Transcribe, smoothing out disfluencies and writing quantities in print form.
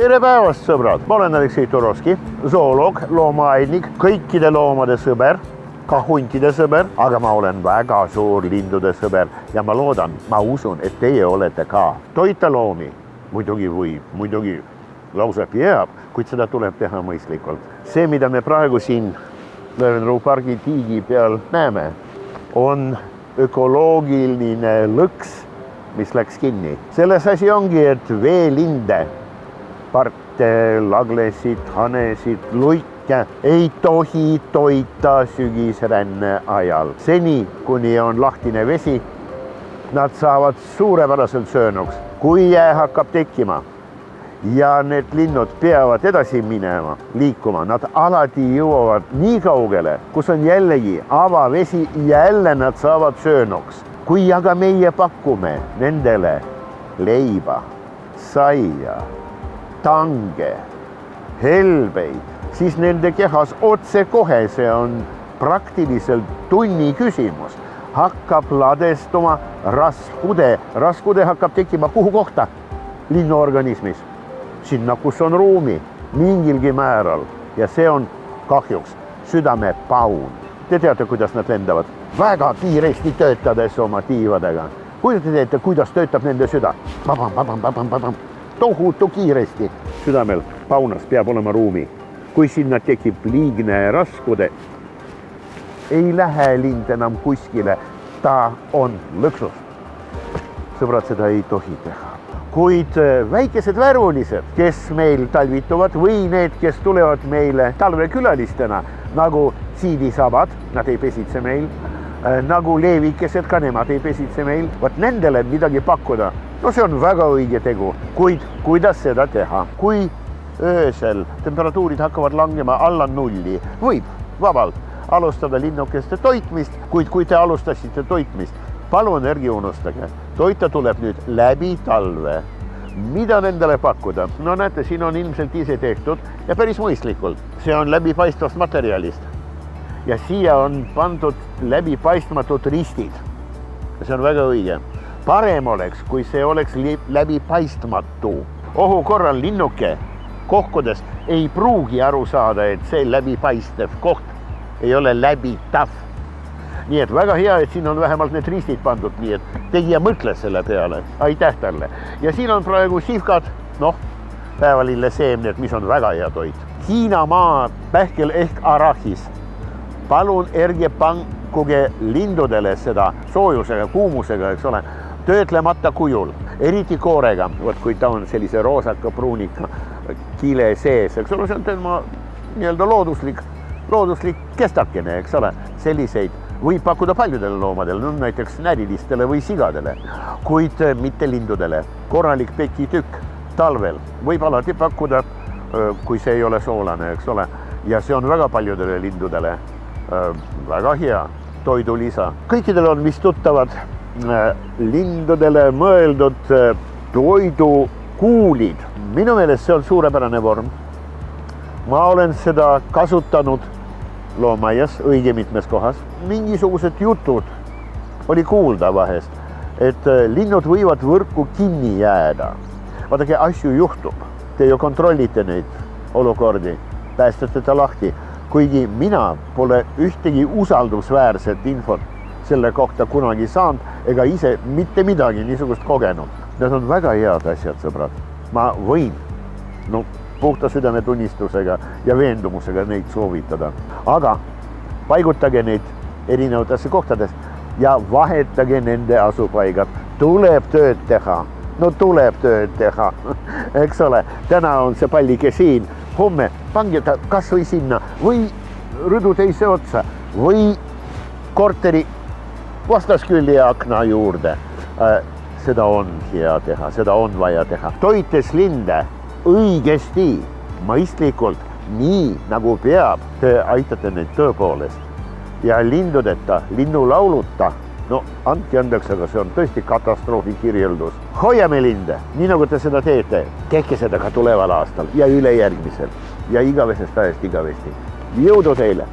Tere päevast, sõbrad! Ma olen Aleksei Turovski, zooloog, loomaaednik, kõikide loomade sõber, ka huntide sõber, aga ma olen väga suur lindude sõber ja ma loodan, ma usun, et teie olete ka. Toita loomi muidugi võib, muidugi lausa peab, kuid seda tuleb teha mõistlikult. See, mida me praegu siin Löwenruu pargi tiigi peal näeme, on ökoloogiline lõks, mis läks kinni. Selles asi ongi, et veelinde, parte, laglesid, hanesid, luike ei tohi toita sügisränne ajal. Seni, kuni on lahtine vesi, nad saavad suurepäraselt söönuks. Kui jää hakkab tekkima ja need linnud peavad edasi minema, liikuma, nad alati jõuavad nii kaugele, kus on jällegi avavesi ja jälle nad saavad söönuks. Kui aga meie pakume nendele leiba, saia, tange, helbeid, siis nende kehas otse kohe, see on praktiliselt tunni küsimus, hakkab ladestuma raskude. Raskude hakkab tekkima kuhu kohta? Linnuorganismis. Sinna, kus on ruumi, mingilgi määral. Ja see on kahjuks südamepaun. Te teate, kuidas nad lendavad? Väga kiiresti töötades oma tiivadega. Kuidas te teete, kuidas töötab nende süda? Tohutu kiiresti. Südamel paunas peab olema ruumi. Kui sinna tekib liigne raskude, ei lähe lind enam kuskile, ta on lõksus. Sõbrad, seda ei tohi teha. Kuid väikesed värvulised, kes meil talvituvad või need, kes tulevad meile talvekülalistena, nagu siidisabad, nad ei pesitse meil, nagu leevikesed, ka nemad ei pesitse meil, vaat nendele midagi pakkuda. No see on väga õige tegu, kuid kuidas seda teha? Kui öösel temperatuurid hakkavad langema alla nulli, võib vabalt alustada linnukeste toitmist, kuid kui te alustasite toitmist, palun ärge unustage, toita tuleb nüüd läbi talve. Mida nendele pakkuda? No näete, siin on ilmselt ise tehtud ja päris mõistlikult. See on läbipaistvast materjalist ja siia on pandud läbipaistmatud ristid. See on väga õige. Parem oleks, kui see oleks läbipaistmatu. Ohu korral linnuke kohkudes ei pruugi aru saada, et see läbipaistev koht ei ole läbitav. Nii et väga hea, et siin on vähemalt need ristid pandud, nii et tegija mõtles selle peale. Aitäh talle. Ja siin on praegu sihkad, päevalille seemned, mis on väga hea toit. Hiinamaa pähkel ehk arahis. Palun ärge pankuge lindudele seda soojusega, kuumusega, eks ole, töötlemata kujul, eriti koorega, kui ta on sellise roosaka pruunika kile sees, eks ole, see on tema nii-öelda looduslik kestakene, eks ole, selliseid võib pakkuda paljudele loomadele, näiteks närilistele või sigadele, kuid mitte lindudele. Korralik pekitükk talvel võib alati pakkuda, kui see ei ole soolane, eks ole, ja see on väga paljudele lindudele väga hea toidulisa. Kõikidel on vist tuttavad lindudele mõeldud toidukuulid. Minu meelest see on suurepärane vorm. Ma olen seda kasutanud loomaias õige mitmes kohas. Mingisugused jutud oli kuulda vahest, et linnud võivad võrku kinni jääda. Vaadake, asju juhtub. Te ju kontrollite neid olukordi, päästate ta lahti. Kuigi mina pole ühtegi usaldusväärset infot selle kohta kunagi saanud, ega ise mitte midagi niisugust kogenud. Need on väga head asjad, sõbrad. Ma võin puhta südametunnistusega ja veendumusega neid soovitada. Aga paigutage neid erinevatesse kohtades ja vahetage nende asupaigad. Tuleb tööd teha. Tuleb tööd teha. Eks ole, täna on see pallike siin. Homme pange ta kas või sinna või rõdu teise otsa või korteri vastaskülje akna juurde. Seda on hea teha, seda on vaja teha. Toites linde õigesti, mõistlikult, nii nagu peab, te aitate neid tõepoolest. Ja lindudeta, linnulauluta, andke andeks, aga see on tõesti katastroofi kirjeldus. Hoiame linde, nii nagu te seda teete, tehke seda ka tuleval aastal ja ülejärgmisel ja igavesest ajast igavesti. Jõudu teile!